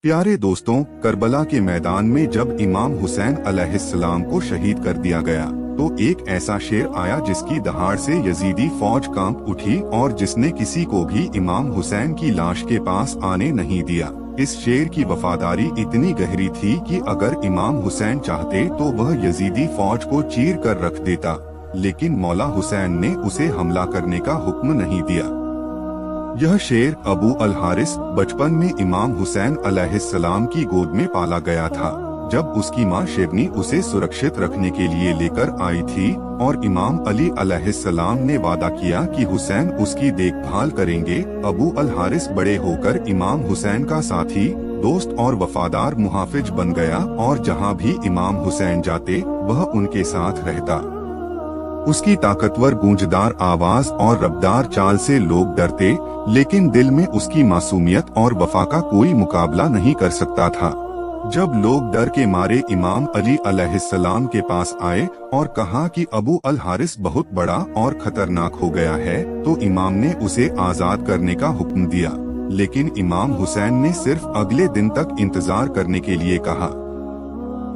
प्यारे दोस्तों, करबला के मैदान में जब इमाम हुसैन अलैहिस्सलाम को शहीद कर दिया गया तो एक ऐसा शेर आया जिसकी दहाड़ से यजीदी फौज कांप उठी और जिसने किसी को भी इमाम हुसैन की लाश के पास आने नहीं दिया। इस शेर की वफादारी इतनी गहरी थी कि अगर इमाम हुसैन चाहते तो वह यजीदी फौज को चीर कर रख देता, लेकिन मौला हुसैन ने उसे हमला करने का हुक्म नहीं दिया। यह शेर अबू अल हारिस बचपन में इमाम हुसैन अलैहिस्सलाम की गोद में पाला गया था। जब उसकी मां शेरनी उसे सुरक्षित रखने के लिए लेकर आई थी और इमाम अली अलैहिस्सलाम ने वादा किया कि हुसैन उसकी देखभाल करेंगे, अबू अल हारिस बड़े होकर इमाम हुसैन का साथी, दोस्त और वफादार मुहाफिज बन गया और जहां भी इमाम हुसैन जाते वह उनके साथ रहता। उसकी ताकतवर गूंजदार आवाज और रफ्तार चाल से लोग डरते, लेकिन दिल में उसकी मासूमियत और वफा का कोई मुकाबला नहीं कर सकता था। जब लोग डर के मारे इमाम अली अलैहिस्सलाम के पास आए और कहा कि अबू अल हारिस बहुत बड़ा और खतरनाक हो गया है, तो इमाम ने उसे आजाद करने का हुक्म दिया। लेकिन इमाम हुसैन ने सिर्फ अगले दिन तक इंतजार करने के लिए कहा।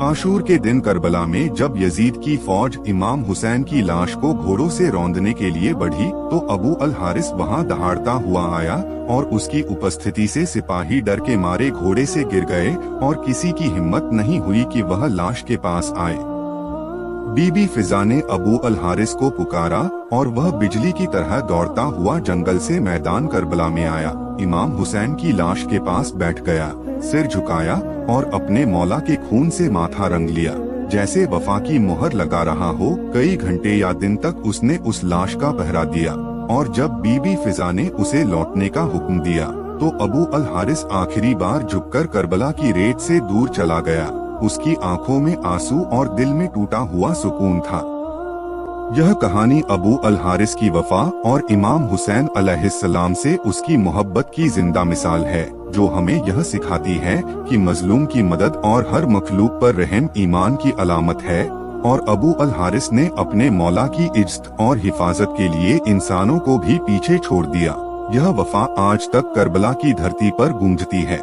आशूर के दिन करबला में जब यजीद की फौज इमाम हुसैन की लाश को घोड़ों से रौंदने के लिए बढ़ी तो अबू अल हारिस वहां दहाड़ता हुआ आया और उसकी उपस्थिति से सिपाही डर के मारे घोड़े से गिर गए और किसी की हिम्मत नहीं हुई कि वह लाश के पास आए। बीबी फिजा ने अबू अल हारिस को पुकारा और वह बिजली की तरह दौड़ता हुआ जंगल से मैदान करबला में आया। इमाम हुसैन की लाश के पास बैठ गया, सिर झुकाया और अपने मौला के खून से माथा रंग लिया। जैसे वफा की मोहर लगा रहा हो, कई घंटे या दिन तक उसने उस लाश का पहरा दिया और जब बीबी फिजा ने उसे लौटने का हुक्म दिया तो अबू अल हारिस आखिरी बार झुककर करबला की रेत से दूर चला गया। उसकी आंखों में आंसू और दिल में टूटा हुआ सुकून था। यह कहानी अबू अल हारिस की वफा और इमाम हुसैन अलैहिस्सलाम से उसकी मोहब्बत की जिंदा मिसाल है, जो हमें यह सिखाती है कि मजलूम की मदद और हर मखलूक पर रहम ईमान की अलामत है। और अबू अल हारिस ने अपने मौला की इज्जत और हिफाजत के लिए इंसानों को भी पीछे छोड़ दिया। यह वफा आज तक करबला की धरती पर गूंजती है।